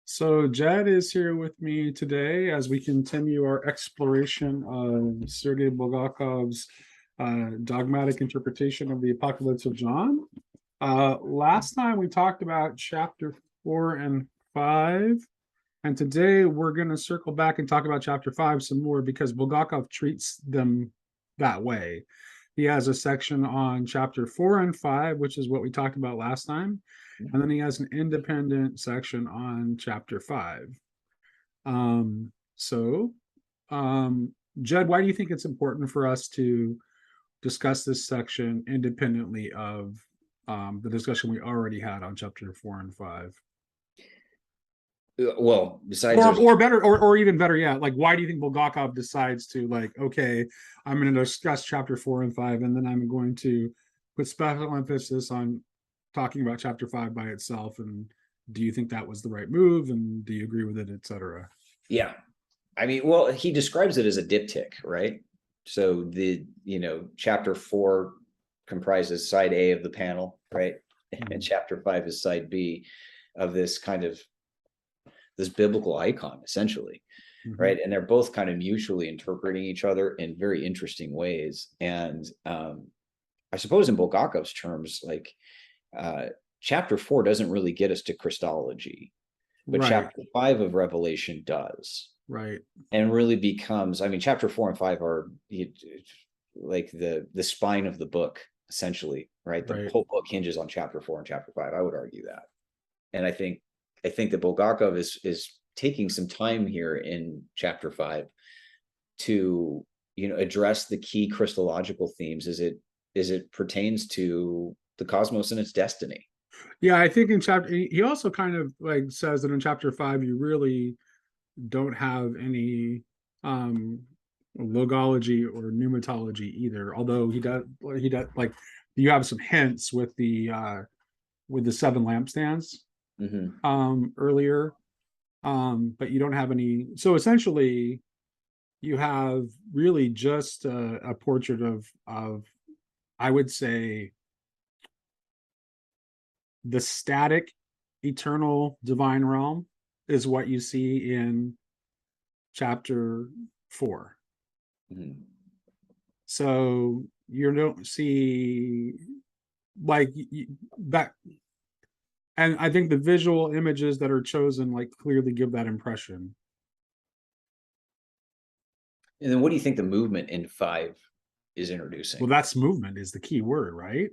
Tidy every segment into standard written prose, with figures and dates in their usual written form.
So Jed is here with me today as we continue our exploration of Sergei Bulgakov's dogmatic interpretation of the Apocalypse of John. Last time we talked about chapter 4 and 5, and today we're going to circle back and talk about chapter 5 some more because Bulgakov treats them that way. He has a section on chapter 4 and 5, which is what we talked about last time. And then he has an independent section on chapter 5. So, Jed, why do you think it's important for us to discuss this section independently of the discussion we already had on chapter 4 and 5? Well, besides, or better, or even better yet, like, why do you think Bulgakov decides to, like, okay, I'm going to discuss chapter 4 and 5, and then I'm going to put special emphasis on talking about chapter 5 by itself? And do you think that was the right move? And do you agree with it, etc.? yeah, I mean, well, he describes it as a diptych, right? So chapter 4 comprises side A of the panel, right? And chapter 5 is side B of this kind of this biblical icon, essentially, right? And they're both kind of mutually interpreting each other in very interesting ways. And I suppose in Bulgakov's terms, like chapter 4 doesn't really get us to Christology, but Right. chapter 5 of Revelation does. Right. And really becomes, I mean, chapter 4 and 5 are like the spine of the book, essentially, right? The whole book hinges on chapter 4 and chapter 5. I would argue that. And I think that Bulgakov is taking some time here in chapter 5 to, address the key Christological themes as it pertains to the cosmos and its destiny. Yeah, I think in chapter, he also kind of like says that in chapter 5 you really don't have any logology or pneumatology either, although he does like, you have some hints with the 7 lampstands earlier, but you don't have any. So essentially you have really just a portrait of I would say the static eternal divine realm is what you see in chapter 4. So you don't see like that. And I think the visual images that are chosen like clearly give that impression. And then what do you think the movement in 5 is introducing? Well, that's movement is the key word, right?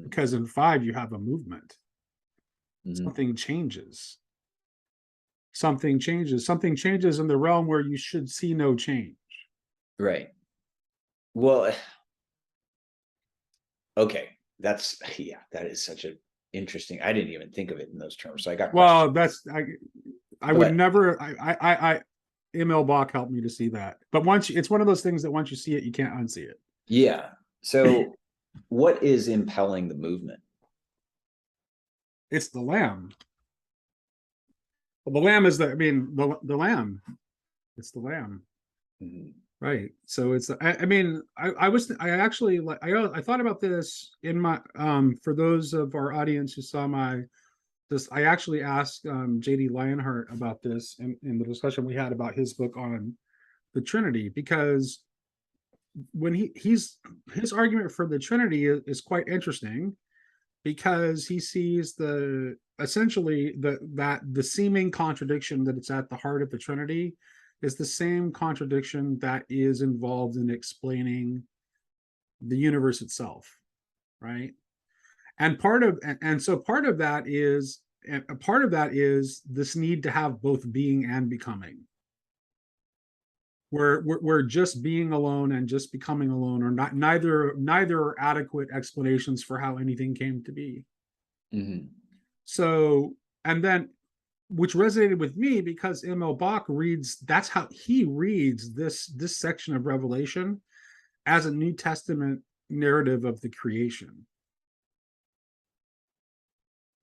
Because in 5 you have a movement. Something changes. Something changes in the realm where you should see no change. Right. Well, okay, that is such an interesting. I didn't even think of it in those terms, so I got questions. I would never. Emil Bach helped me to see that, but it's one of those things that once you see it, you can't unsee it. Yeah. So, what is impelling the movement? It's the Lamb. Well, the Lamb is the Lamb. It's the Lamb. Right. So it's, I thought about this in my, for those of our audience who saw I actually asked JD Lionheart about this in the discussion we had about his book on the Trinity, because when his argument for the Trinity is quite interesting, because he sees the seeming contradiction that it's at the heart of the Trinity is the same contradiction that is involved in explaining the universe itself, right? And part of that is this need to have both being and becoming, where just being alone and just becoming alone are neither are adequate explanations for how anything came to be. So, and then, which resonated with me because Emil Bach that's how he reads this section of Revelation as a New Testament narrative of the creation.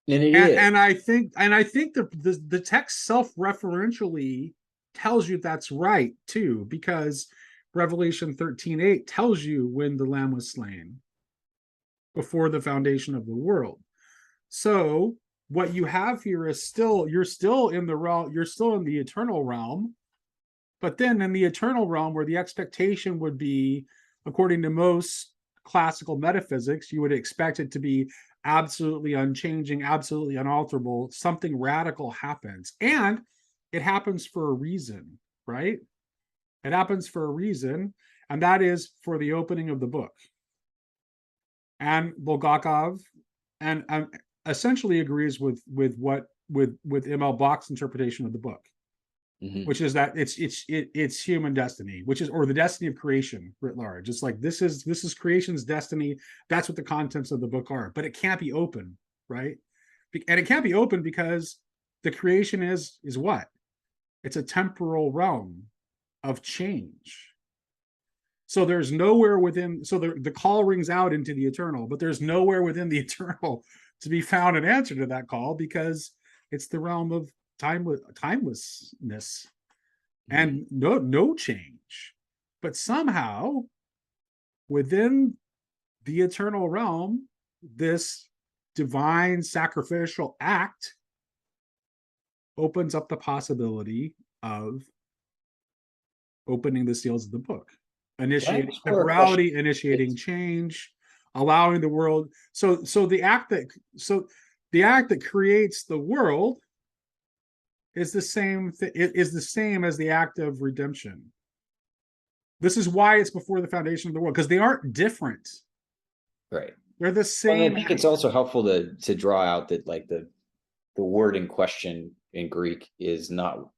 And I think the text self-referentially tells you that's right too, because Revelation 13:8 tells you when the Lamb was slain before the foundation of the world. So what you have here is you're still in the realm, you're still in the eternal realm, but then in the eternal realm, where the expectation would be, according to most classical metaphysics, you would expect it to be absolutely unchanging, absolutely unalterable. Something radical happens, and it happens for a reason, right? It happens for a reason, and that is for the opening of the book. And Bulgakov and essentially agrees with ML Bach's interpretation of the book, which is that it's human destiny, which is, or the destiny of creation writ large. It's like this is creation's destiny. That's what the contents of the book are, but it can't be open, right? And it can't be open because the creation is what? It's a temporal realm of change. So there's nowhere within, so the call rings out into the eternal, but there's nowhere within the eternal to be found an answer to that call, because it's the realm of timelessness and no change. But somehow within the eternal realm, this divine sacrificial act opens up the possibility of opening the seals of the book, initiating temporality, initiating change, allowing the world. So the act that creates the world is the same as the act of redemption. This is why it's before the foundation of the world, because they aren't different. Right. They're the same. Well, I think it's also helpful to draw out that like the word in question in Greek is not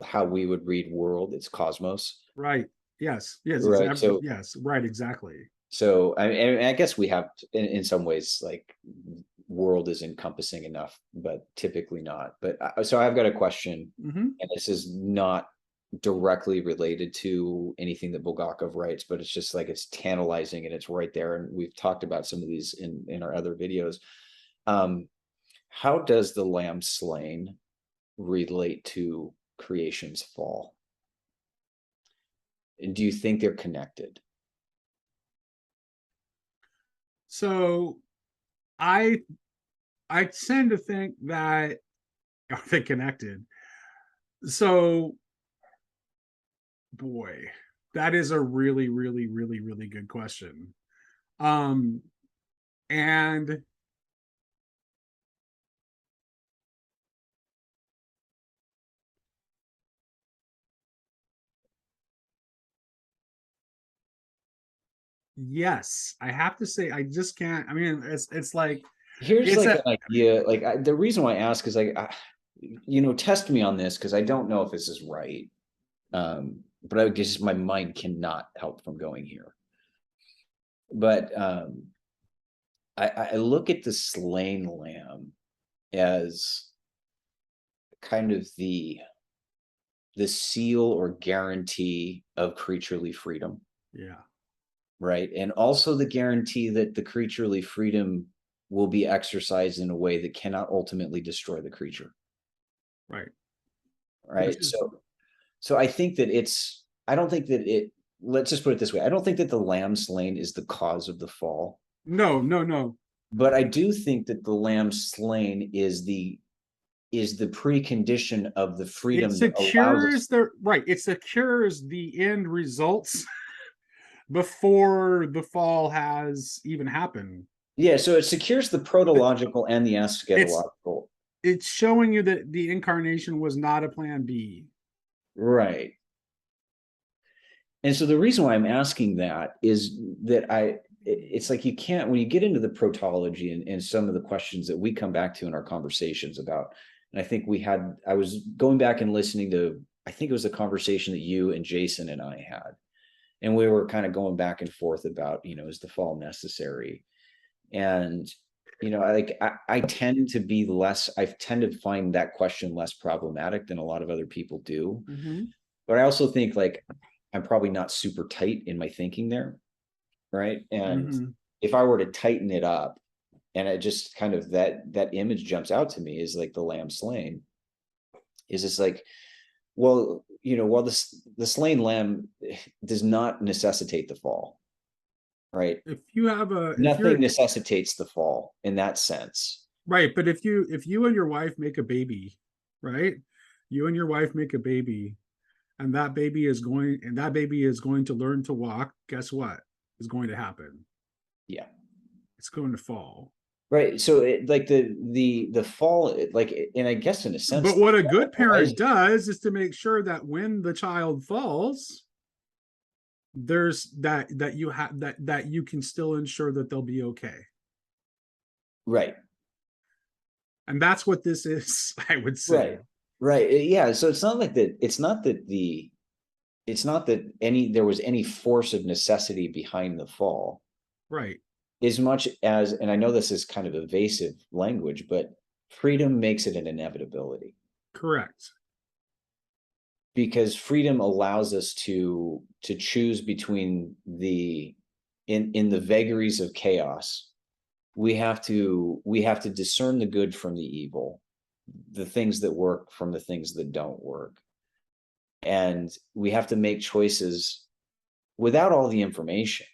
how we would read world, it's cosmos. Right. Yes. Right. So yes. Right. Exactly. So I guess we have in some ways like world is encompassing enough, but typically not. But so I've got a question, and this is not directly related to anything that Bulgakov writes, but it's just like it's tantalizing and it's right there. And we've talked about some of these in our other videos. How does the lamb slain relate to creation's fall? And do you think they're connected? So I tend to think that, are they connected? So boy, that is a really, really, really, really good question. And yes, I have to say, I just can't. I mean, it's like, here's like an idea. Like the reason why I ask is like, test me on this because I don't know if this is right. But I guess my mind cannot help from going here. But I look at the slain lamb as kind of the seal or guarantee of creaturely freedom. Yeah. Right. And also the guarantee that the creaturely freedom will be exercised in a way that cannot ultimately destroy the creature. Right. Right. So I think that I don't think that let's just put it this way. I don't think that the lamb slain is the cause of the fall. No. But I do think that the lamb slain is the precondition of the freedom. It secures it secures the end results before the fall has even happened. Yeah, so it secures the protological and the eschatological. It's showing you that the incarnation was not a plan B. Right. And so the reason why I'm asking that is that it's like you can't, when you get into the protology and some of the questions that we come back to in our conversations about, and I think I was going back and listening to, I think it was a conversation that you and Jason and I had. And we were kind of going back and forth about, is the fall necessary? And, I tend to find that question less problematic than a lot of other people do. But I also think like, I'm probably not super tight in my thinking there. Right. And if I were to tighten it up, and it just kind of that image jumps out to me is like the lamb slain. Is it's like, well, while the slain lamb does not necessitate the fall, right? If you have nothing necessitates the fall in that sense. Right, but if you and your wife make a baby, right? You and your wife make a baby, and that baby is going to learn to walk. Guess what is going to happen? Yeah. It's going to fall. Right. So like the fall, like, and I guess in a sense, But the what a fall good parent arises. does is to make sure that when the child falls, there's that you have that you can still ensure that they'll be okay. Right. And that's what this is, I would say. Right. Right. Yeah. So it's not like that. It's not that there was any force of necessity behind the fall, Right. as much as, and I know this is kind of evasive language, but freedom makes it an inevitability, Correct. because freedom allows us to choose between in the vagaries of chaos. We have to discern the good from the evil, the things that work from the things that don't work. And we have to make choices without all the information.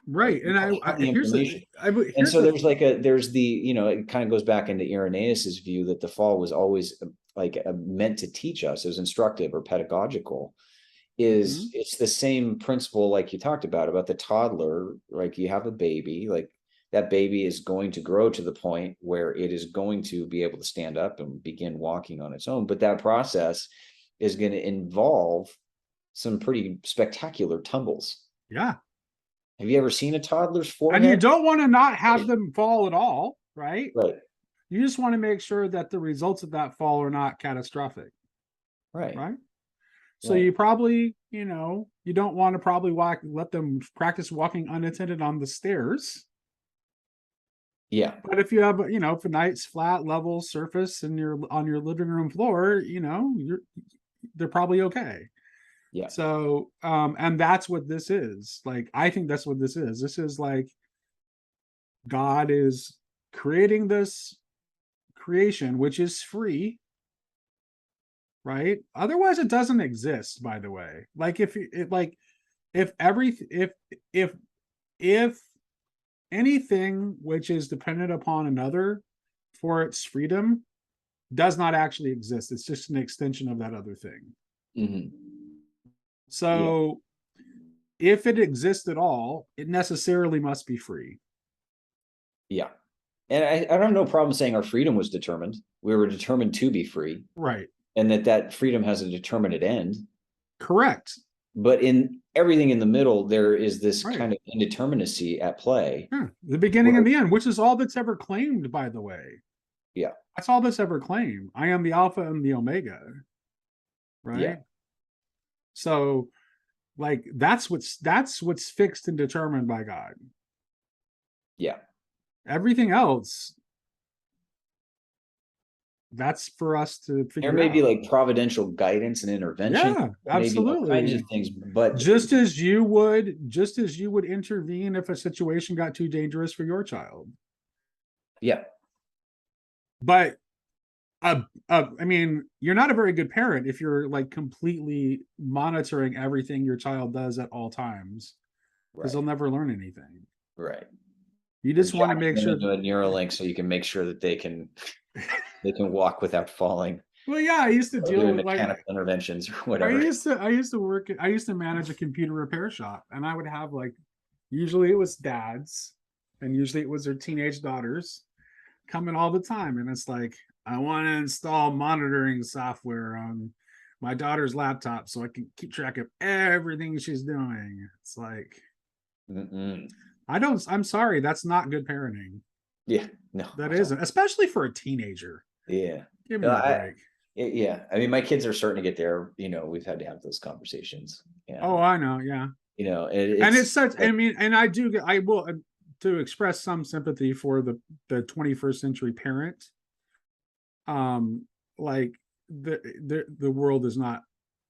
Like, Right. we And don't have the here's information. And here's so the there's it kind of goes back into Irenaeus's view that the fall was always meant to teach us, as instructive or pedagogical. Mhm. It's the same principle, like you talked about the toddler. Like, you have a baby, like, that baby is going to grow to the point where it is going to be able to stand up and begin walking on its own. But that process is going to involve some pretty spectacular tumbles. Yeah. Have you ever seen a toddler's And you forehead? don't want to not have them fall at all, right? Right, You just want to make sure that the results of that fall are not catastrophic, right, right? So right. you probably, you don't want to probably let them practice walking unattended on the stairs. Yeah, But if you have, if a nice flat level surface and you're on your living room floor, they're probably okay. yeah, So, and that's what this is. Like, I think that's what this is. This is like God is creating this creation, which is free, right? Otherwise, it doesn't exist. By the way, like if every if anything which is dependent upon another for its freedom does not actually exist, it's just an extension of that other thing. hmm, yeah, So if it exists at all, it necessarily must be free. yeah. And I don't have no problem saying our freedom was determined. We were determined to be free, Right. and that freedom has a determinate end. Correct. But in everything in the middle, there is this Right. kind of indeterminacy at play. Yeah. The beginning and Where, the end, which is all that's ever claimed, by the way. yeah, That's all that's ever claimed. I am the Alpha and the Omega. yeah, Right. So, like, that's what's fixed and determined by God. yeah. Everything else, that's for us to There figure may be out. like providential guidance and intervention. Yeah, There may be all kinds of absolutely. things, but Just as you would intervene if a situation got too dangerous for your child. yeah, But I mean, you're not a very good parent if you're like completely monitoring everything your child does at all times, because they'll right, never learn anything. right. You Or just want to jacking make them sure. into a Neuralink so you can make sure that they can walk without falling, Well, yeah, I used to or deal doing with like mechanical interventions or I whatever. used to I used to work I used to manage a computer repair shop, and I would have like usually it was dads and usually it was their teenage daughters coming all the time, and it's like, I want to install monitoring software on my daughter's laptop so I can keep track of everything she's doing. It's like, Mm-mm. I'm sorry, that's not good parenting. Yeah, no, That I don't. isn't, especially for a teenager. Yeah. Give No, me a break. yeah. I mean, my kids are starting to get there. We've had to have those conversations, Oh, and I know, yeah. And it's it's such, like, I mean, and I will, to express some sympathy for the 21st century parent. Like, the world is not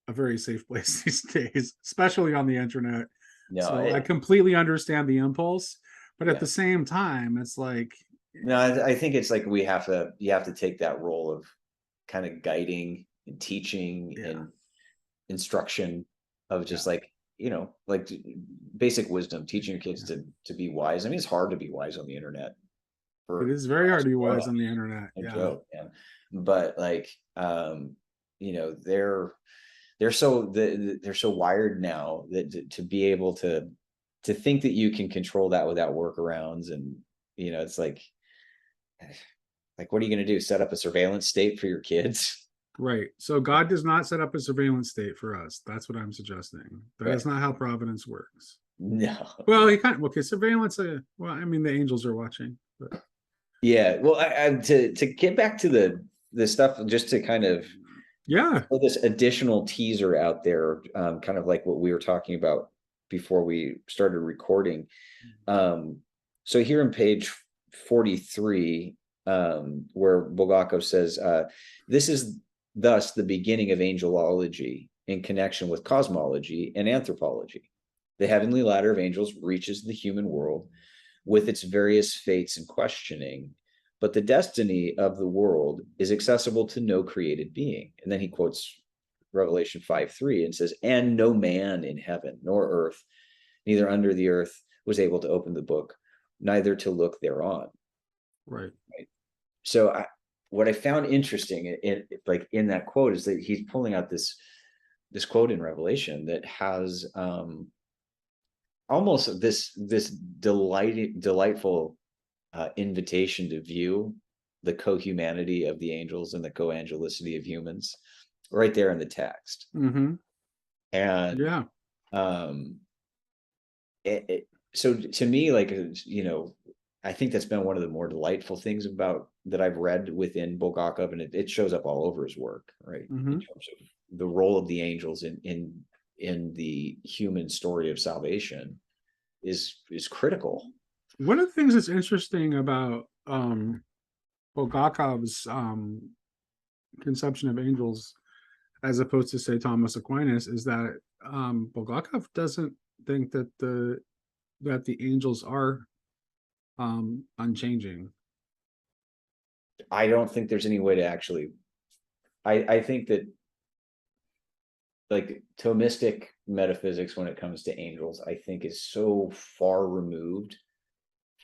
a very safe place these days, especially on the internet. no, So I completely understand the impulse, but at yeah. the same time, it's like, No, I think it's like you have to take that role of kind of guiding and teaching yeah, and instruction, of yeah, just like, like basic wisdom, teaching your kids to be wise. I mean, it's hard to be wise on the internet. It for is very hard to be wise on the internet. no Yeah. joke, man. But like, you know, they're so wired now that to be able to think that you can control that without workarounds, and you know, it's like what are you going to do? Set up a surveillance state for your kids? Right. So God does not set up a surveillance state for us. That's what I'm suggesting. That Right. is not how providence works. No. Well, he kind of okay. Surveillance. Well, I mean, the angels are watching. But. Yeah. Well, to get back to the stuff, just to kind of Yeah. put this additional teaser out there, kind of like what we were talking about before we started recording. So here on page 43, where Bulgakov says, this is thus the beginning of angelology in connection with cosmology and anthropology. The heavenly ladder of angels reaches the human world with its various fates and questioning, but the destiny of the world is accessible to no created being. And then he quotes Revelation 5:3 and says, and no man in heaven nor earth, neither under the earth, was able to open the book, neither to look thereon. Right. So what I found interesting in that quote is that he's pulling out this quote in Revelation that has almost this delightful invitation to view the co-humanity of the angels and the co-angelicity of humans right there in the text. Mm-hmm. And yeah. So to me, like, you know, I think that's been one of the more delightful things about that I've read within Bulgakov, and it shows up all over his work, right? Mm-hmm. In terms of the role of the angels in the human story of salvation is critical. One of the things that's interesting about Bulgakov's conception of angels, as opposed to say Thomas Aquinas, is that Bulgakov doesn't think that the angels are unchanging. I don't think there's any way to actually. I think that, like, Thomistic metaphysics, when it comes to angels, I think is so far removed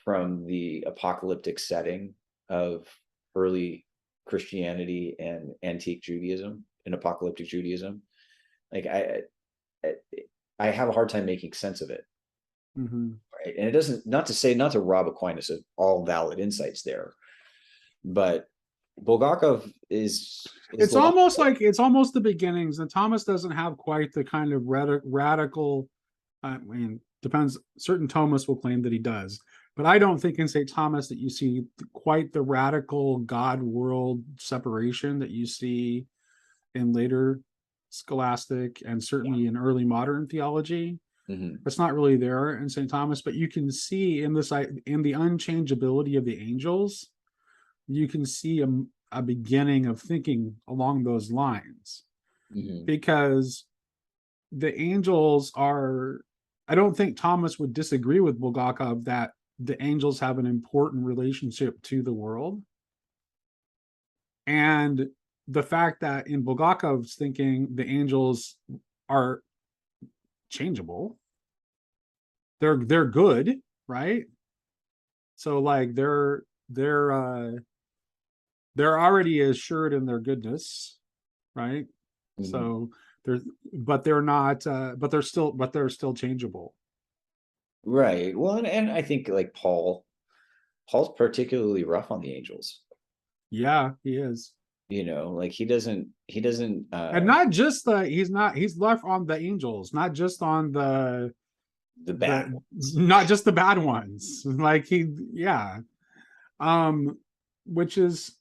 from the apocalyptic setting of early Christianity and antique Judaism and apocalyptic Judaism. Like, I have a hard time making sense of it. Mm-hmm. Right. And it doesn't, not to rob Aquinas of all valid insights there, but Bulgakov is it's almost the beginnings, and Thomas doesn't have quite the kind of radical, I mean, depends, certain Thomists will claim that he does, but I don't think in St. Thomas that you see quite the radical God world separation that you see in later scholastic and certainly in early modern theology. Mm-hmm. It's not really there in St. Thomas, but you can see in the unchangeability of the angels, you can see a beginning of thinking along those lines. Mm-hmm. Because the angels are, I don't think Thomas would disagree with Bulgakov that the angels have an important relationship to the world. And the fact that in Bulgakov's thinking, the angels are changeable. They're good, right? So like they're already assured in their goodness, right? Mm-hmm. So they're not, but they're still changeable. Right. Well, and I think like Paul's particularly rough on the angels. Yeah, he is. You know, like he doesn't and not just he's rough on the angels, not just on the bad ones. Not just the bad ones. Like which is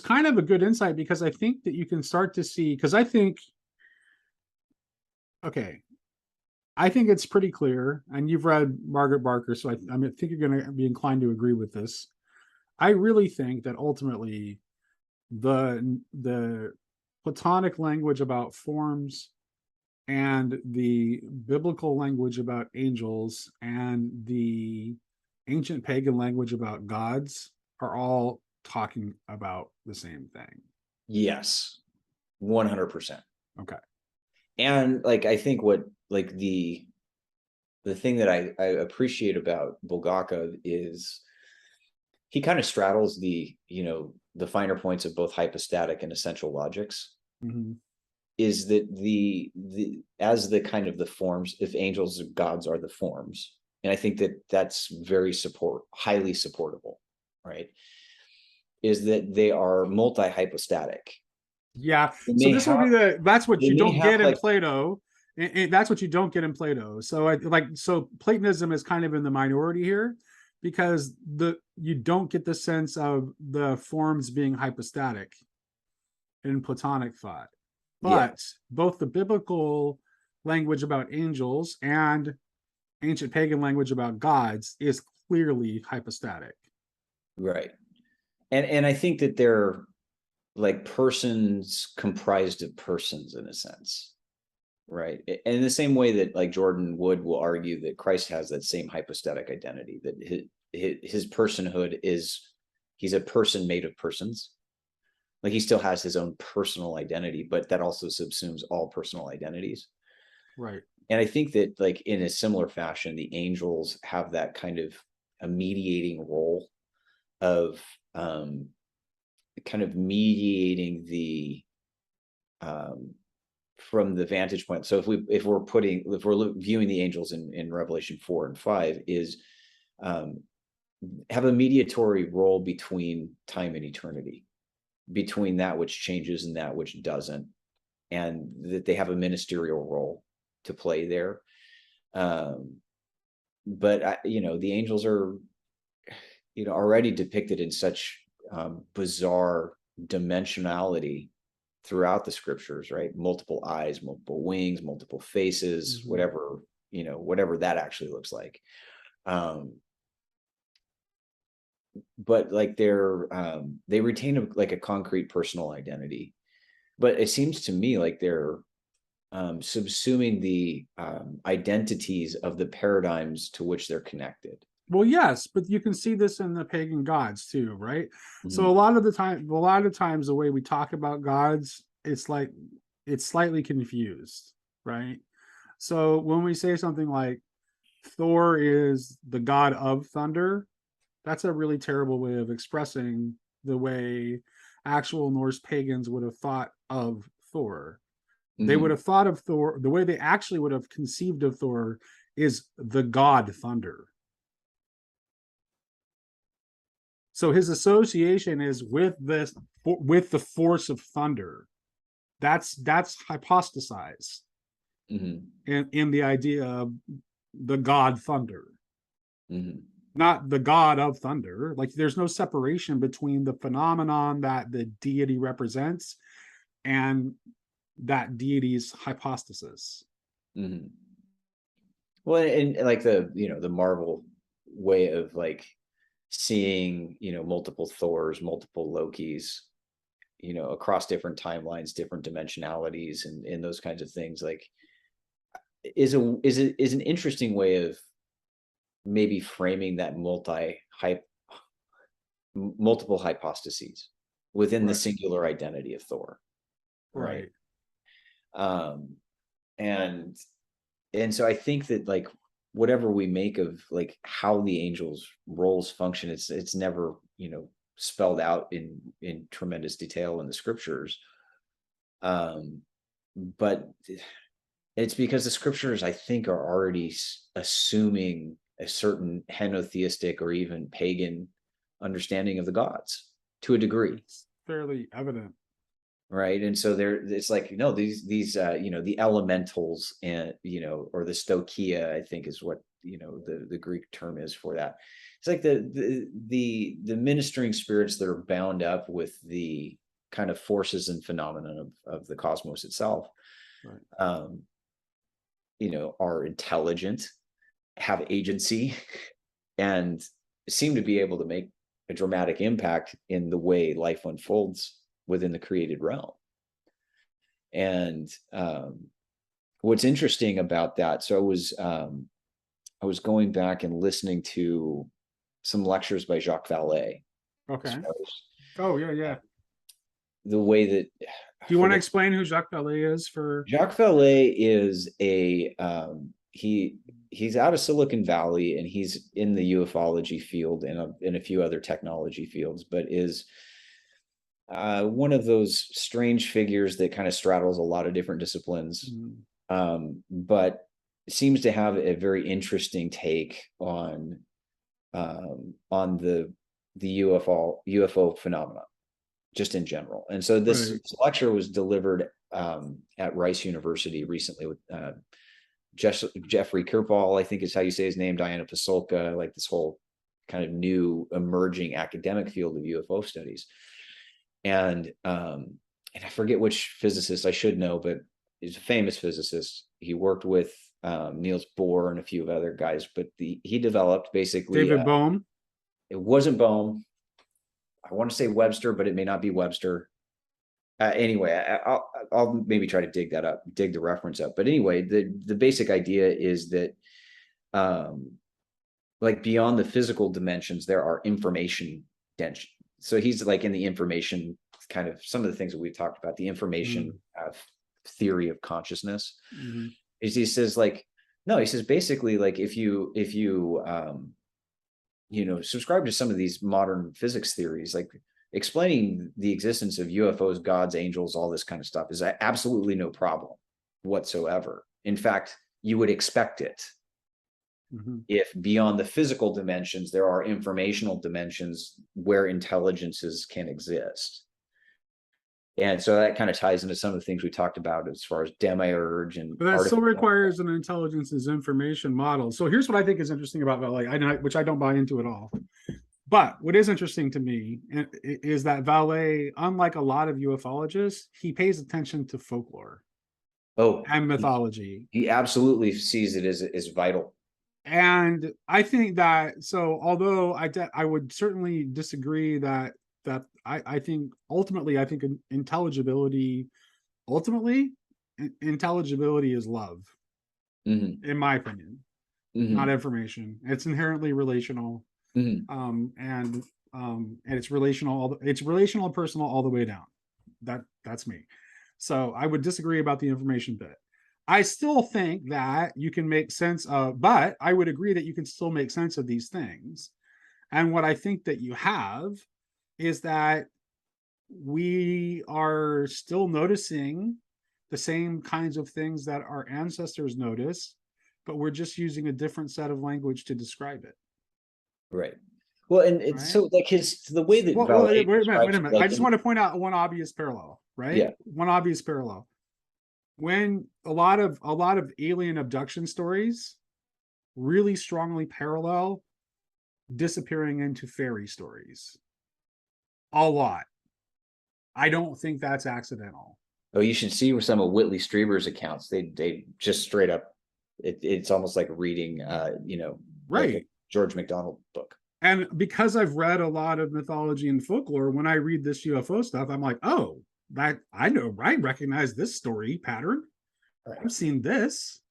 kind of a good insight, because I think that you can start to see, because I think it's pretty clear, and you've read Margaret Barker, so I think you're going to be inclined to agree with this. I really think that ultimately the Platonic language about forms and the biblical language about angels and the ancient pagan language about gods are all talking about the same thing. Yes, 100%. Okay. And like, I think what, like, the thing that I appreciate about Bulgakov is he kind of straddles the, the finer points of both hypostatic and essential logics. Mhm. Is that as the kind of the forms, if angels and gods are the forms, and I think that that's very highly supportable, right? Is that they are multi-hypostatic. Yeah. They So this would be that's what they you may don't have get in like, Plato. That's what you don't get in Plato. So Platonism is kind of in the minority here because you don't get the sense of the forms being hypostatic in Platonic thought. yeah, But both the biblical language about angels and ancient pagan language about gods is clearly hypostatic. right. And I think that they're like persons comprised of persons in a sense, right? And in the same way that like Jordan Wood will argue that Christ has that same hypostatic identity, that his personhood he's a person made of persons. Like he still has his own personal identity, but that also subsumes all personal identities. Right. And I think that like in a similar fashion, the angels have that kind of a mediating role of kind of mediating the from the vantage point. So if we're viewing the angels in Revelation 4 and 5 is have a mediatory role between time and eternity, between that which changes and that which doesn't, and that they have a ministerial role to play there. But the angels are already depicted in such bizarre dimensionality throughout the scriptures, right? Multiple eyes, multiple wings, multiple faces, Mhm. whatever that actually looks like. But like they retain like a concrete personal identity. But it seems to me like they're subsuming the identities of the paradigms to which they're connected. Well, yes, but you can see this in the pagan gods too, right? So Mhm. a lot of times the way we talk about gods, it's slightly confused, right? So when we say something like Thor is the god of thunder, that's a really terrible way of expressing the way actual Norse pagans would have thought of Thor. They would Mhm. have thought of Thor, the way they actually would have conceived of Thor is the god thunder. So his association is with the force of thunder. That's hypostasized Mhm. in the idea of the god thunder, Mhm. not the god of thunder. Like there's no separation between the phenomenon that the deity represents and that deity's hypostasis. Mhm. Well, and like the Marvel way of like seeing, multiple Thors, multiple Lokis, across different timelines, different dimensionalities, and those kinds of things, like is an interesting way of maybe framing that multiple hypostases within the Right. singular identity of Thor, right? Right. Um, and and so I think that like whatever we make of like how the angels roles function, it's never spelled out in tremendous detail in the scriptures. Um, but it's because the scriptures I think are already assuming a certain henotheistic or even pagan understanding of the gods to a degree, It's fairly evident. right? And so it's like these the elementals, and or the stoichia, I think is what the Greek term is for that. It's like the ministering spirits that are bound up with the kind of forces and phenomenon of the cosmos itself. Right. um are intelligent, have agency, and seem to be able to make a dramatic impact in the way life unfolds within the created realm. And what's interesting about that, so I was going back and listening to some lectures by Jacques Vallee. Okay. So Oh yeah, yeah. the way that I Do you want to forget, explain who Jacques Vallee is for? Jacques Vallee is he's out of Silicon Valley, and he's in the ufology field and in a few other technology fields, but is one of those strange figures that kind of straddles a lot of different disciplines, but seems to have a very interesting take on the UFO phenomena just in general. And so this lecture was delivered at Rice University recently with Jeffrey Kirpal, I think is how you say his name, Diana Pasulka, like this whole kind of new emerging academic field of UFO studies. And I forget which physicist, I should know, but he's a famous physicist. He worked with Niels Bohr and a few other guys, but he developed basically David Bohm. It wasn't Bohm. I want to say Webster, but it may not be Webster. Anyway, I'll maybe try to dig the reference up. But anyway, the basic idea is that like beyond the physical dimensions, there are information dimensions. So he's like in the information kind of some of the things that we've talked about, the information theory of consciousness. Is he says like, no, he says basically like if you subscribe to some of these modern physics theories, like explaining the existence of UFOs, gods, angels, all this kind of stuff is absolutely no problem whatsoever. In fact, you would expect it. If beyond the physical dimensions, there are informational dimensions where intelligences can exist. And so that kind of ties into some of the things we talked about as far as demiurge and. But that still requires an intelligence's information model. So here's what I think is interesting about Vallee, which I don't buy into at all. But what is interesting to me is that Vallee, unlike a lot of ufologists, he pays attention to folklore and mythology. He absolutely sees it as vital. And I think that, so although I would certainly disagree that I think ultimately intelligibility is love, in my opinion, not information. It's inherently relational, and it's relational. It's relational and personal all the way down. That's me. So I would disagree about the information bit. I still think that you can make sense of, but I would agree that you can still make sense of these things. And what I think that you have is that we are still noticing the same kinds of things that our ancestors noticed, but we're just using a different set of language to describe it. Right. Well, and it's so like the way that Vallee wait a minute. Like, I just want to point out one obvious parallel, right? Yeah. One obvious parallel. When a lot of alien abduction stories really strongly parallel disappearing into fairy stories. A lot. I don't think that's accidental. Oh, you should see some of Whitley Strieber's accounts. They just straight up, it's almost like reading, like a George MacDonald book. And because I've read a lot of mythology and folklore, when I read this UFO stuff, I'm like, oh, that I know, I recognize this story pattern. I've seen this.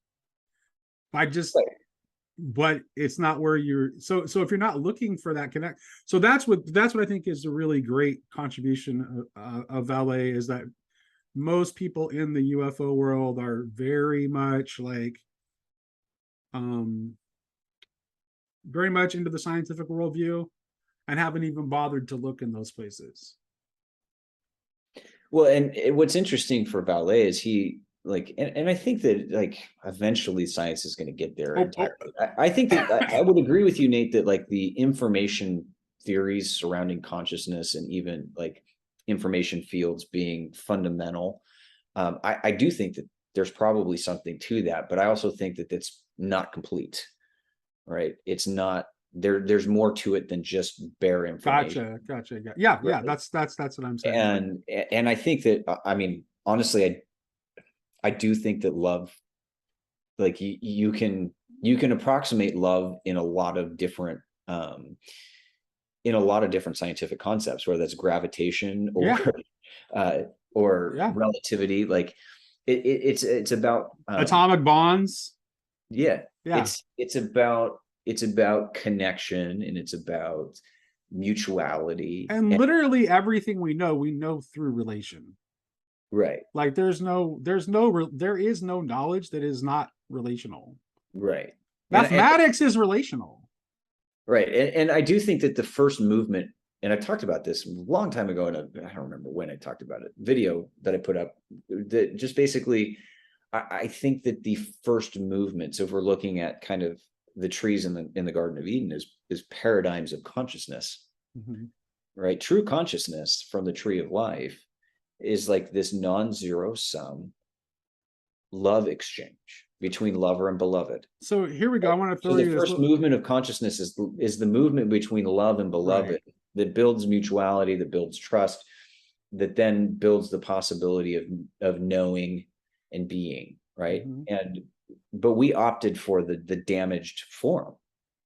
But it's not where you're. So if you're not looking for that connect, so that's what I think is a really great contribution of Vallee, is that most people in the UFO world are very much like, very much into the scientific worldview, and haven't even bothered to look in those places. Well, and what's interesting for Vallee is he like, and I think that like eventually science is going to get there entirely. I think that I would agree with you, Nate, that like the information theories surrounding consciousness and even like information fields being fundamental, I do think that there's probably something to that, but I also think that it's not complete, right? It's not there's more to it than just bare information. Gotcha. Yeah. That's what I'm saying. And I think that, I mean, honestly, I do think that love, like you can approximate love in a lot of different scientific concepts, whether that's gravitation or relativity. Like it's about atomic bonds. Yeah. It's about connection, and it's about mutuality, and literally everything we know through relation. Right. Like there is no knowledge that is not relational. Right. Mathematics is relational. Right. And I do think that the first movement, and I talked about this a long time ago, and I don't remember when I talked about it, video that I put up, that just basically, I think that the first movement, so if we're looking at kind of the trees in the Garden of Eden, is paradigms of consciousness, right? True consciousness from the tree of life is like this non-zero sum love exchange between lover and beloved. So here we go. I want to throw you the first movement of consciousness is the movement between love and beloved, that builds mutuality, that builds trust, that then builds the possibility of knowing and being, right? But we opted for the damaged form,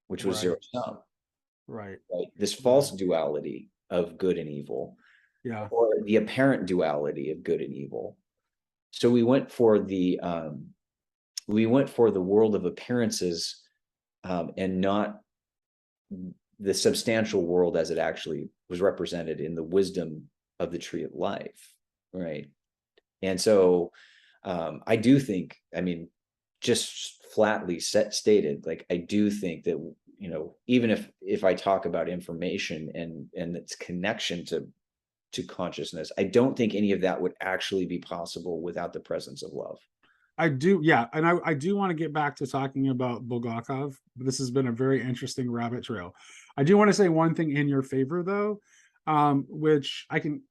which was zero sum, right? This false duality of good and evil, or the apparent duality of good and evil. So we went for the world of appearances, and not the substantial world as it actually was represented in the wisdom of the tree of life, right? And so I do think, I mean, just flatly stated, like, I do think that, you know, even if I talk about information and its connection to consciousness, I don't think any of that would actually be possible without the presence of love. I do, yeah. And I do want to get back to talking about Bulgakov. This has been a very interesting rabbit trail. I do want to say one thing in your favor, though, which I can,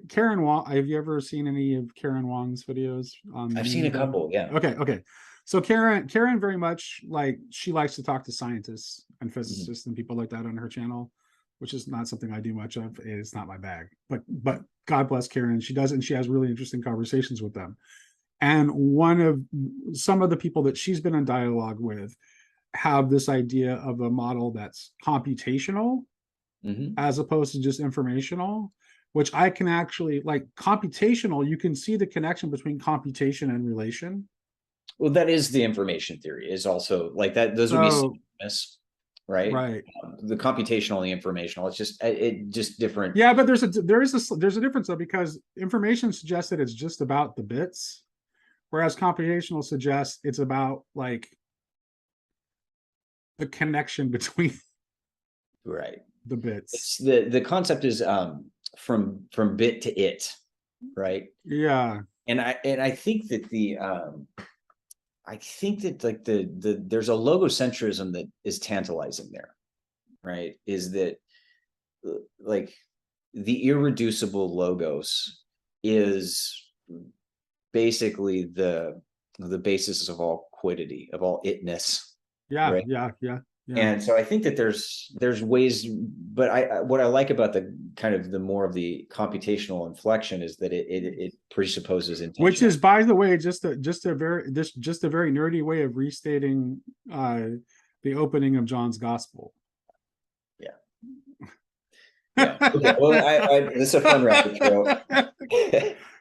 Karen Wong, have you ever seen any of Karen Wong's videos? I've seen a couple, yeah. Okay. So Karen very much, like, she likes to talk to scientists and physicists and people like that on her channel, which is not something I do much of. It's not my bag, but God bless Karen. She does it, and she has really interesting conversations with them. And some of the people that she's been in dialogue with have this idea of a model that's computational as opposed to just informational, which I can actually, like, computational, you can see the connection between computation and relation. Well, that is the information theory, is also like that. Those would be synonymous, right? The computational and the informational, it's just different. Yeah, but there's a difference, though, because information suggests that it's just about the bits, whereas computational suggests it's about, like, the connection between the bits. It's the concept is from bit to it, right? Yeah. And I think that like there's a logocentrism that is tantalizing there, right? Is that, like, the irreducible logos is basically the basis of all quiddity, of all itness. Yeah. And so I think that there's ways, but what I like about the kind of the more of the computational inflection is that it presupposes intention. Which is, by the way, just a very nerdy way of restating the opening of John's Gospel. Yeah. Okay. Well, this is a fun rabbit trail.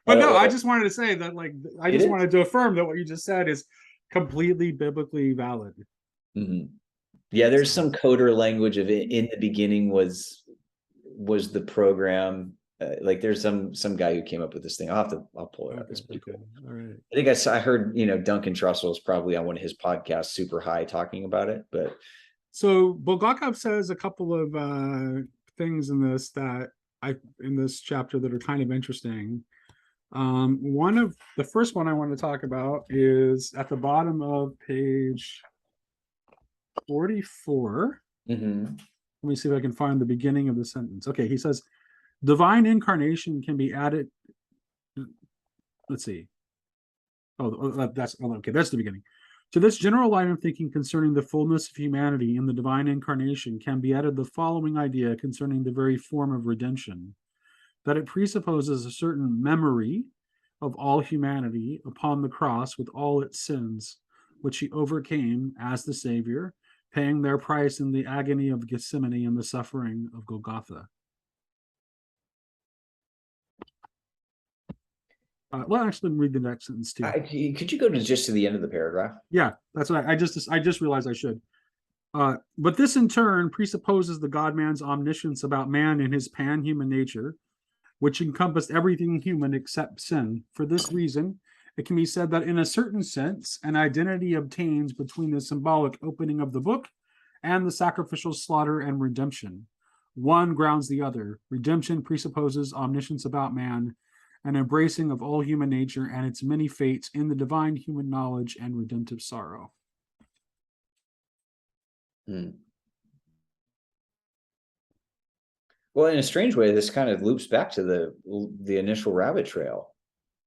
But no, I just wanted to say that, like, I just wanted to affirm that what you just said is completely biblically valid. Yeah, there's some coder language of it. In the beginning was the program. Like, there's some guy who came up with this thing. I'll pull it up. It's pretty cool. All right. I think I heard, Duncan Trussell is probably on one of his podcasts, Super High, talking about it. But so Bulgakov says a couple of things in this chapter that are kind of interesting. The first one I want to talk about is at the bottom of page 44. Let me see if I can find the beginning of the sentence. Okay, he says, divine incarnation can be added. Let's see. That's the beginning. To this general line of thinking concerning the fullness of humanity in the divine incarnation can be added the following idea concerning the very form of redemption, that it presupposes a certain memory of all humanity upon the cross with all its sins, which he overcame as the Savior, paying their price in the agony of Gethsemane and the suffering of Golgotha. Well, actually, read the next sentence too. Could you go to the end of the paragraph? Yeah, that's what I just realized I should. But this in turn presupposes the God-man's omniscience about man and his pan-human nature, which encompassed everything human except sin. For this reason, it can be said that in a certain sense, an identity obtains between the symbolic opening of the book and the sacrificial slaughter and redemption. One grounds the other. Redemption presupposes omniscience about man, an embracing of all human nature and its many fates in the divine human knowledge and redemptive sorrow. Well, in a strange way, this kind of loops back to the initial rabbit trail.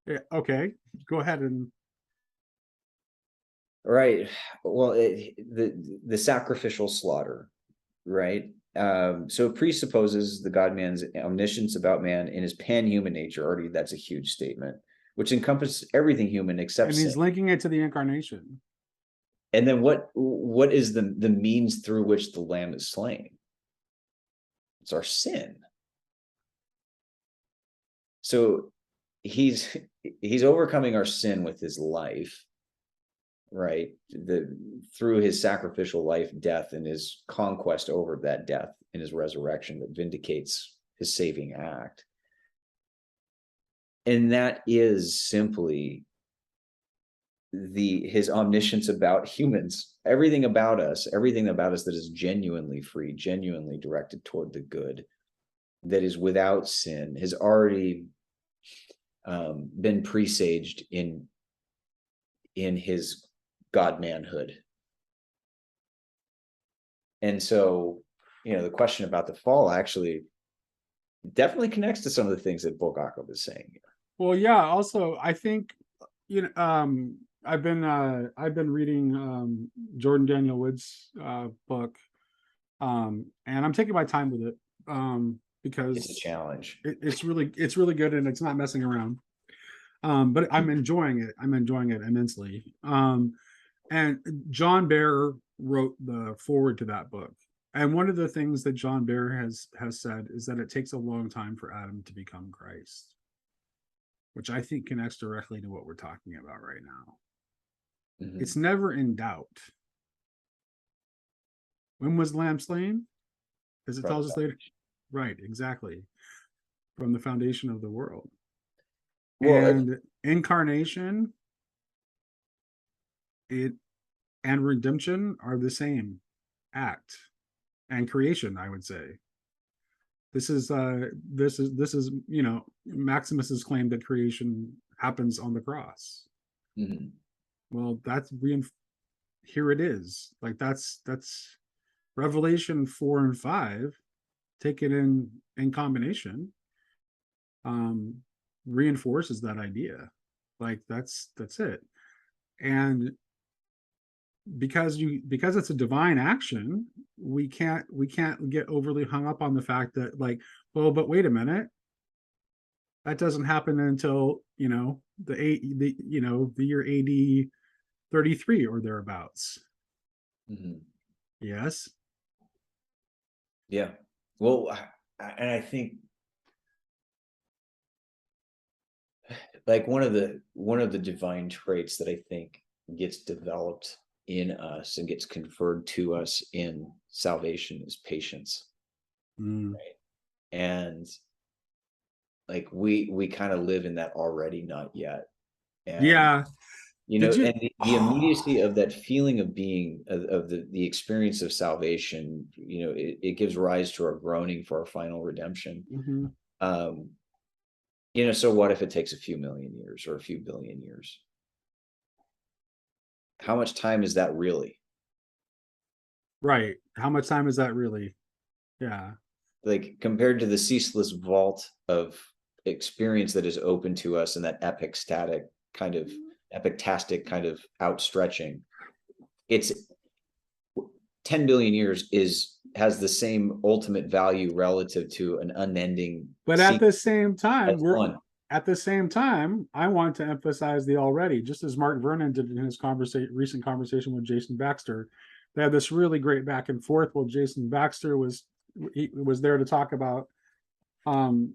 Yeah, okay, go ahead and. Right. Well, the sacrificial slaughter, right? So it presupposes the God-man's omniscience about man in his pan-human nature. Already, that's a huge statement, which encompasses everything human except And he's sin. linking it to the incarnation. And then what is the means through which the lamb is slain? It's our sin. So he's overcoming our sin with his life, right? Through his sacrificial life, death, and his conquest over that death in his resurrection that vindicates his saving act. And that is simply his omniscience about humans. Everything about us that is genuinely free, genuinely directed toward the good, that is without sin, has already been presaged in his God-manhood. And so, the question about the fall actually definitely connects to some of the things that Bulgakov is saying here. Well, yeah. Also, I think I've been reading Jordan Daniel Wood's book, and I'm taking my time with it because It's a challenge. It's really good, and it's not messing around. But I'm enjoying it. I'm enjoying it immensely. And John Bear wrote the forward to that book. And one of the things that John Bear has said is that it takes a long time for Adam to become Christ, which I think connects directly to what we're talking about right now. Mm-hmm. It's never in doubt. When was the lamb slain? As it tells us later. Right, exactly. From the foundation of the world. Well, and incarnation and redemption are the same act, and creation, I would say. This is Maximus's claim that creation happens on the cross. Mm-hmm. Well, that's here it is. Like that's Revelation 4 and 5 taken in combination reinforces that idea. Like that's it. And because it's a divine action, we can't get overly hung up on the fact that, like, well, but wait a minute, that doesn't happen until the year AD 33 or thereabouts. Mm-hmm. Yes. Yeah. Well, and I think like one of the divine traits that I think gets developed in us and gets conferred to us in salvation is patience. Right? And like we kind of live in that already, not yet. And, yeah. And the immediacy of that feeling of being of the experience of salvation, it gives rise to our groaning for our final redemption. Mm-hmm. So what if it takes a few million years or a few billion years? How much time is that really? Right. How much time is that really? Yeah. Like compared to the ceaseless vault of experience that is open to us and that epictastic kind of outstretching, it's 10 billion years has the same ultimate value relative to an unending. But at the same time, I want to emphasize the already, just as Mark Vernon did in his recent conversation with Jason Baxter. They had this really great back and forth. Well, Jason Baxter was there to talk about how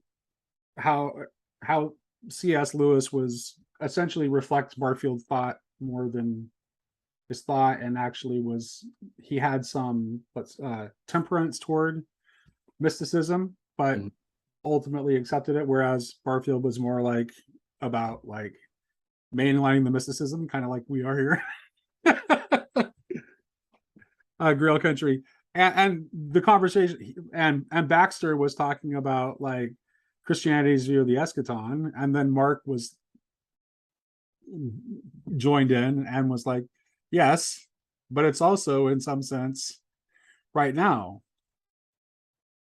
C.S. Lewis was essentially reflects Barfield thought more than his thought, and actually he had some temperance toward mysticism, but ultimately accepted it, whereas Barfield was more like about like mainlining the mysticism, kind of like we are here. Grail country. And the conversation, and Baxter was talking about like Christianity's view of the eschaton, and then Mark was joined in and was like, yes, but it's also in some sense right now.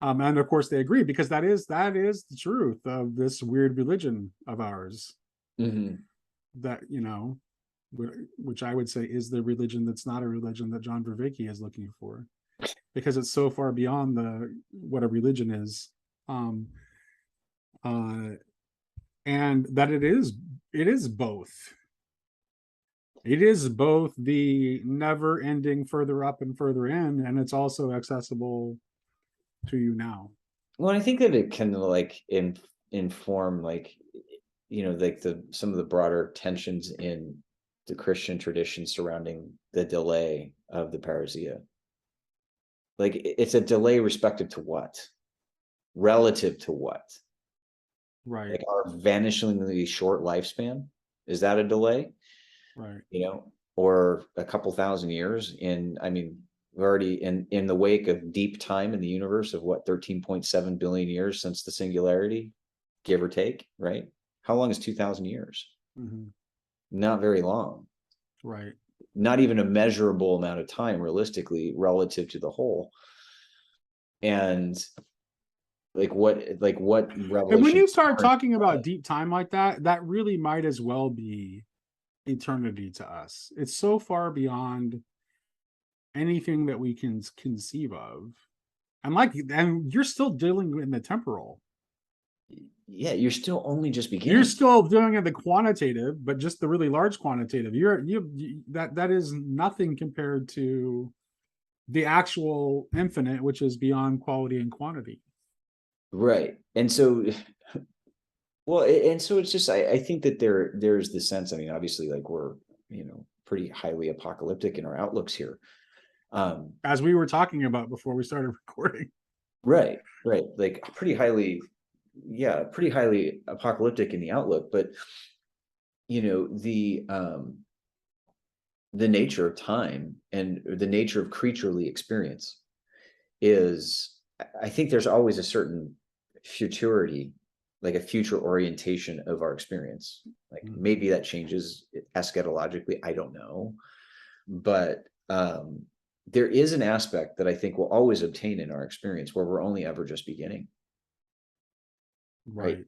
And of course they agree, because that is the truth of this weird religion of ours. That, you know, which I would say is the religion that's not a religion that John Vervaeke is looking for, because it's so far beyond what a religion is. And that it is both. It is both the never ending further up and further in, and it's also accessible to you now. Well, I think that it can like inform, like, you know, like some of the broader tensions in the Christian tradition surrounding the delay of the parousia. Like, it's a delay respective to what? Relative to what? Right. Like our vanishingly short lifespan, is that a delay? Right. You know, or a couple thousand years I mean, we're already in the wake of deep time in the universe of what, 13.7 billion years since the singularity, give or take, right? How long is 2,000 years? Not very long. Right. Not even a measurable amount of time realistically relative to the whole. And what revelation. And when you start talking about deep time like that, that really might as well be eternity to us. It's so far beyond anything that we can conceive of. And you're still dealing in the temporal. Yeah, you're still only just beginning. You're still doing it the quantitative, but just the really large quantitative. That is nothing compared to the actual infinite, which is beyond quality and quantity. Right. And so, well, and so it's just, I think that there's the sense, I mean, obviously, like, we're, you know, pretty highly apocalyptic in our outlooks here. As we were talking about before we started recording. Right. Like pretty highly apocalyptic in the outlook, but, you know, the nature of time and the nature of creaturely experience is, I think there's always a certain futurity, like a future orientation of our experience. Like maybe that changes eschatologically, I don't know, but there is an aspect that I think we'll always obtain in our experience where we're only ever just beginning. Right.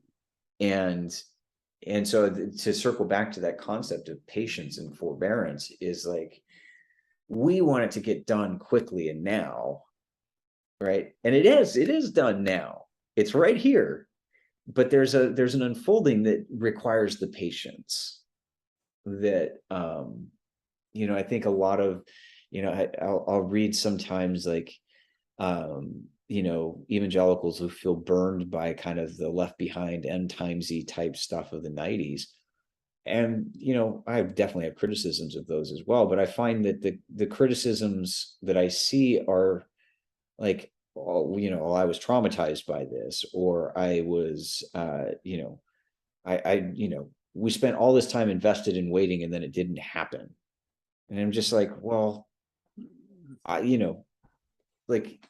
And so to circle back to that concept of patience and forbearance is like, we want it to get done quickly and now, right? And it is done now. It's right here, but there's an unfolding that requires the patience that, you know, I think a lot of, you know, I'll read sometimes like, you know, evangelicals who feel burned by kind of the Left Behind end timesy type stuff of the 90s. And, you know, I definitely have criticisms of those as well, but I find that the criticisms that I see are like, oh, you know, I was traumatized by this, or I was, you know, you know, we spent all this time invested in waiting and then it didn't happen. And I'm just like, well, you know, like,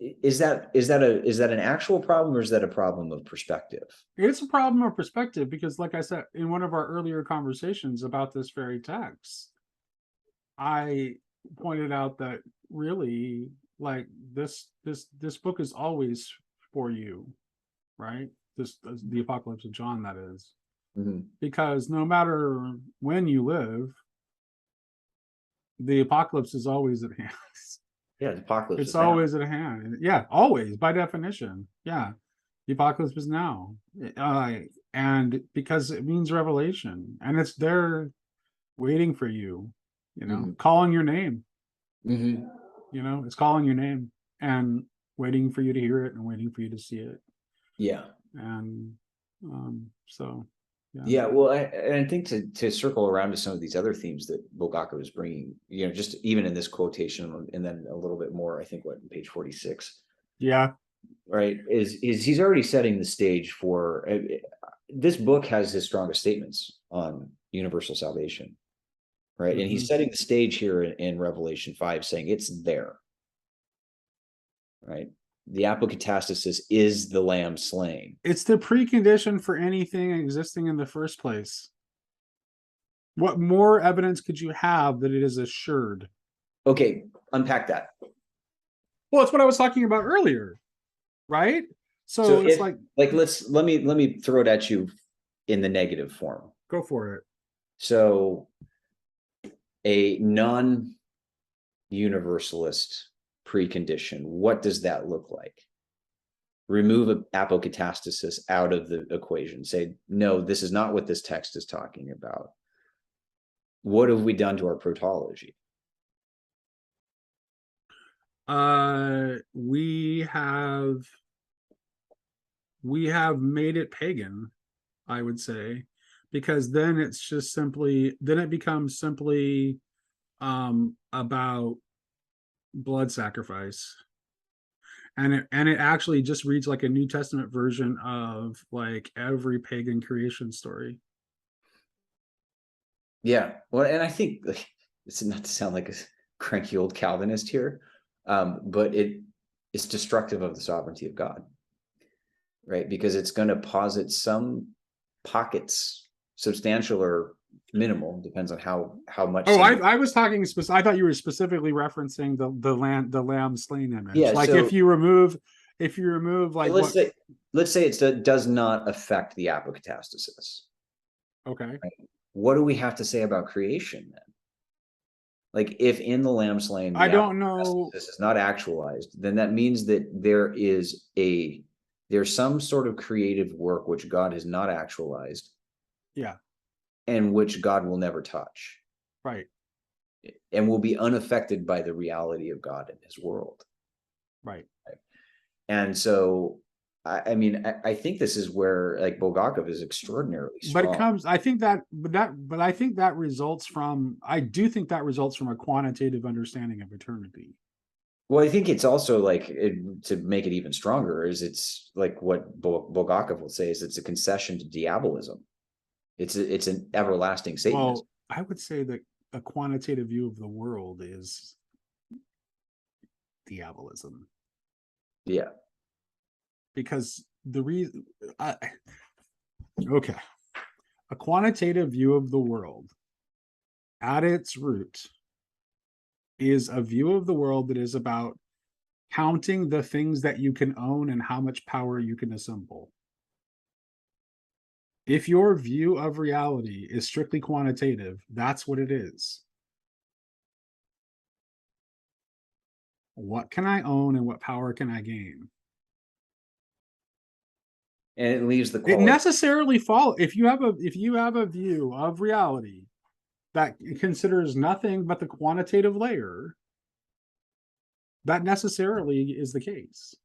is that an actual problem, or is that a problem of perspective? It's a problem of perspective, because like I said in one of our earlier conversations about this very text, I pointed out that really, like, this book is always for you, right? The Apocalypse of John, that is. Because no matter when you live, the apocalypse is always at hand. Yeah, the apocalypse. It's always at hand. Yeah, always, by definition. Yeah, the apocalypse is now, and because it means revelation, and it's there, waiting for you. You know, calling your name. You know, it's calling your name and waiting for you to hear it and waiting for you to see it. Yeah, and so. Yeah, well, I think to circle around to some of these other themes that Bulgakov is bringing, you know, just even in this quotation, and then a little bit more, I think, what, page 46. Yeah. Right. Is he's already setting the stage for, this book has his strongest statements on universal salvation, right? And he's setting the stage here in Revelation 5, saying it's there, right? The apokatastasis is the lamb slain. It's the precondition for anything existing in the first place. What more evidence could you have that it is assured? Okay, unpack that. Well, it's what I was talking about earlier, right? So it's if, let me throw it at you in the negative form. Go for it. So a non-universalist precondition, what does that look like? Remove apokatastasis out of the equation. Say, no, this is not what this text is talking about. What have we done to our protology? We have made it pagan, I would say, because then it's just simply, then it becomes simply about blood sacrifice. And it actually just reads like a New Testament version of like every pagan creation story. Yeah, well, and I think, like, it's not to sound like a cranky old Calvinist here, but it's destructive of the sovereignty of God, right? Because it's going to posit some pockets, substantial or minimal, depends on how much. Oh, I was talking I thought you were specifically referencing the lamb slain image. Yeah, like so if you remove like let's say it does not affect the apokatastasis. Okay. Right? What do we have to say about creation then? Like, if in the lamb slain, I don't know, this is not actualized, then that means that there's some sort of creative work which God has not actualized. Yeah. And which God will never touch. Right. And will be unaffected by the reality of God in his world. Right. And so, I mean, I think this is where, like, Bulgakov is extraordinarily strong. But it comes, I think that results from, I do think that results from a quantitative understanding of eternity. Well, I think it's also like, to make it even stronger, is it's like what Bulgakov will say is it's a concession to diabolism. It's an everlasting Satanism. Well, I would say that a quantitative view of the world is diabolism. Yeah. Because the reason, okay, a quantitative view of the world at its root is a view of the world that is about counting the things that you can own and how much power you can assemble. If your view of reality is strictly quantitative, that's what it is. What can I own and what power can I gain? And it leaves the quality. It necessarily follows, if you have a view of reality that considers nothing but the quantitative layer, that necessarily is the case.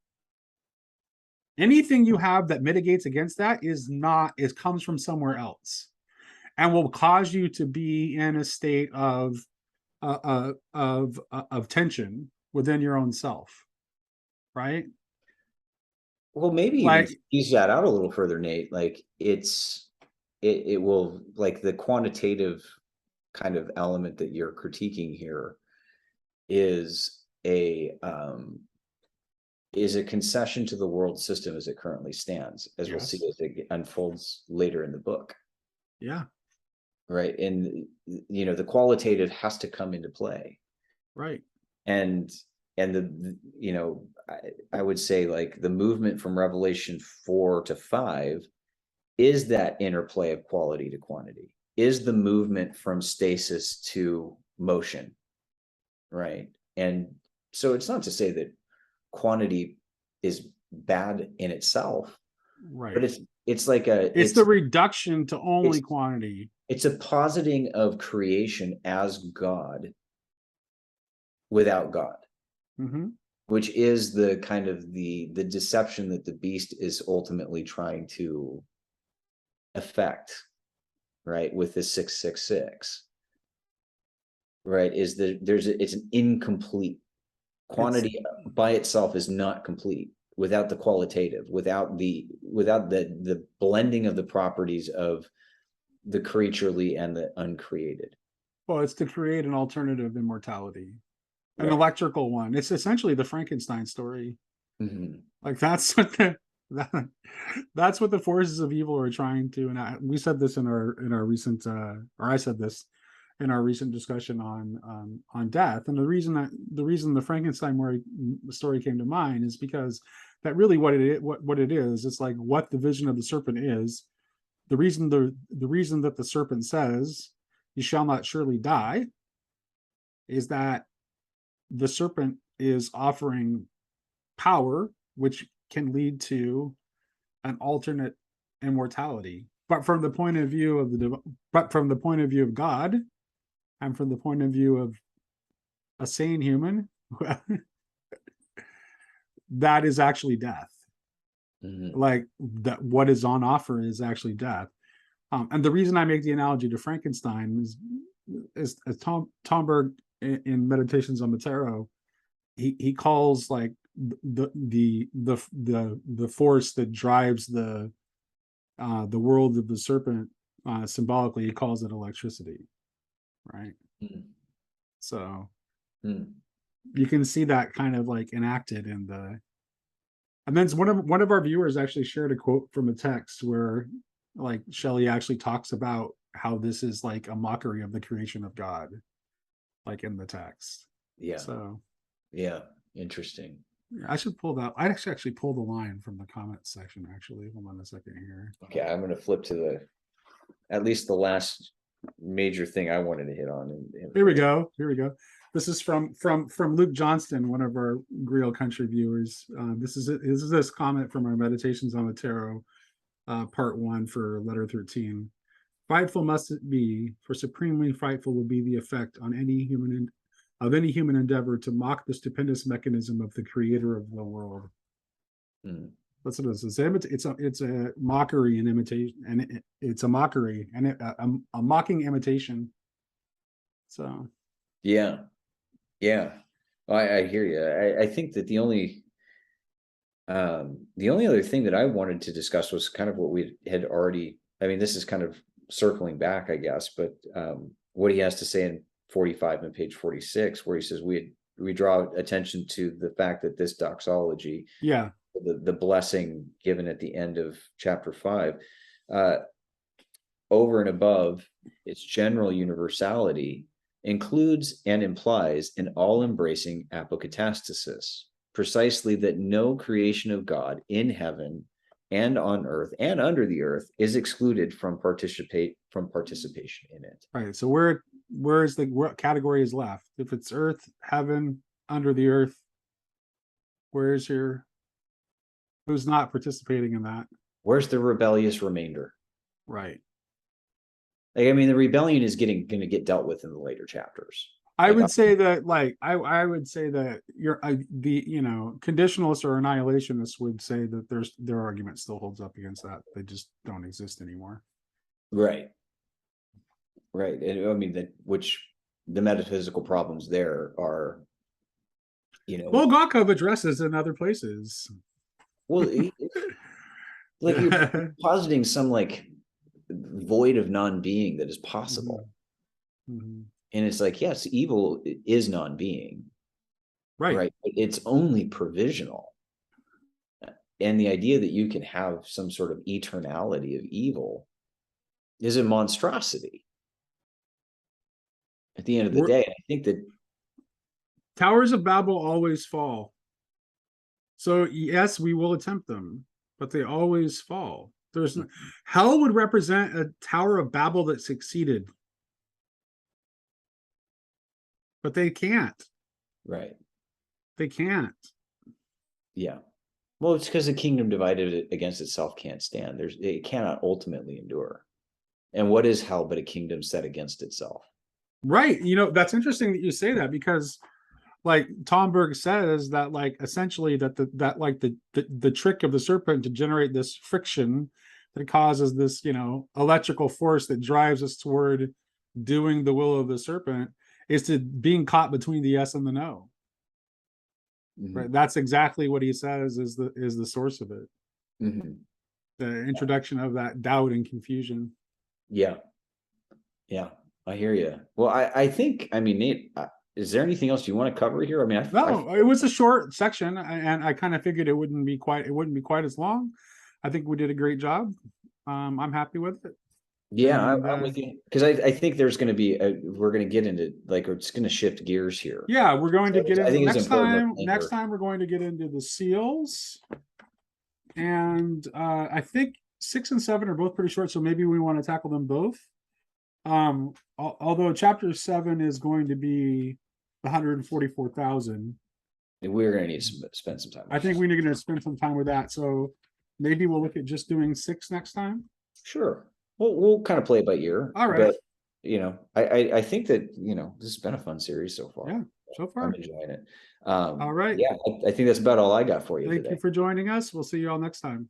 Anything you have that mitigates against that comes from somewhere else and will cause you to be in a state of tension within your own self, right? Well, maybe like, even tease that out a little further, Nate. Like, it will, like, the quantitative kind of element that you're critiquing here is a concession to the world system as it currently stands, as we'll see as it unfolds later in the book. Yeah. Right. And, you know, the qualitative has to come into play. Right. And the, you know, I would say, like, the movement from Revelation 4 to 5 is that interplay of quality to quantity, is the movement from stasis to motion. Right. And so it's not to say that quantity is bad in itself, right, but it's like it's the reduction to only quantity. It's a positing of creation as God without God. Mm-hmm. Which is the kind of the deception that the beast is ultimately trying to affect, right, with this 666, right? It's an incomplete quantity by itself is not complete. without the qualitative, without the blending of the properties of the creaturely and the uncreated. Well, it's to create an alternative immortality, an Right. electrical one. It's essentially the Frankenstein story. Mhm. Like that's what that, that's what the forces of evil are trying to. And we said this in our recent, or I said this in our recent discussion on death. And the reason the Frankenstein story came to mind is because that really what it is. It's like what the vision of the serpent is. The reason that the serpent says, "You shall not surely die," is that the serpent is offering power, which can lead to an alternate immortality. But from the point of view of God, and from the point of view of a sane human, that is actually death. Mhm. Like that, what is on offer is actually death. And the reason I make the analogy to Frankenstein is Tom Berg in Meditations on the Tarot, he calls like the force that drives the world of the serpent, symbolically he calls it electricity, right? Mhm. So Mhm. you can see that kind of like enacted in the. And then one of our viewers actually shared a quote from a text where like Shelley actually talks about how this is like a mockery of the creation of God, like in the text. Yeah. So Yeah. Interesting. yeah, I should pull that. I'd actually pull the line from the comments section. Actually, hold on a second here. Okay, I'm going to flip to at least the last major thing I wanted to hit on. Here we go. Here we go. This is from Luke Johnston, one of our Griot Country viewers. This is this comment from our Meditations on the Tarot, part 1 for letter 13. Frightful must it be, for supremely frightful will be the effect on any human endeavor to mock the stupendous mechanism of the creator of the world. Mm. That's what it is. It's a mockery and imitation, and it's a mockery and a mocking imitation. So Yeah. Yeah. I hear you. I think that the only other thing that I wanted to discuss was kind of what we had already, I mean, this is kind of circling back, I guess, but what he has to say in 45 and page 46, where he says we draw attention to the fact that this doxology, yeah, the blessing given at the end of chapter 5, uh, over and above its general universality, includes and implies an all-embracing apokatastasis, precisely that no creation of God in heaven and on earth and under the earth is excluded from participation in it. right. So where is what category is left? If it's earth, heaven, under the earth, where's who's not participating in that? Where's the rebellious remainder? Right. Like, I mean, the rebellion is going to get dealt with in the later chapters. I Like, would say that I would say that the conditionalists or annihilationists would say that their argument still holds up against that. They just don't exist anymore. right, right. And, I mean, which the metaphysical problems there are, Bulgakov addresses in other places. well, like you're positing some like void of non-being that is possible. Mm-hmm. And it's like, yes, evil is non-being, Right. right? But it's only provisional. And the idea that you can have some sort of eternality of evil is a monstrosity at the end of the day. I think that Towers of Babel always fall. So yes, we will attempt them, but they always fall. Hell would represent a Tower of Babel that succeeded, but they can't. right. They can't. Yeah. Well, it's because the kingdom divided against itself can't stand. It cannot ultimately endure. And what is hell but a kingdom set against itself? Right. That's interesting that you say that, because like Tom Berg says that like essentially that the trick of the serpent to generate this friction that causes this electrical force that drives us toward doing the will of the serpent is to being caught between the yes and the no. Right. That's exactly what he says is the source of it. Mhm. The introduction of that doubt and confusion. Yeah. Yeah, I hear you. Well, I think, I mean, Nate, is there anything else you want to cover here? I mean, No, it was a short section, and I kind of figured it wouldn't be quite as long. I think we did a great job. I'm happy with it. yeah, And I'm with you. Because I think there's going to be, we're going to get into, like, it's going to shift gears here. yeah, we're going to So get I into think it's important to next linger. time we're going to get into the seals. And I think 6 and 7 are both pretty short, so maybe we want to tackle them both. Although chapter 7 is going to be 144,000. We're going to need to spend some time. I think we're going to spend some time with that. So maybe we'll look at just doing 6 next time. Sure. We'll kind of play it by ear. All right. But, you know, I think that, you know, this has been a fun series so far. Yeah, so far. I'm enjoying it. All right. Yeah, I think that's about all I got for you Thank today. you for joining us. We'll see you all next time.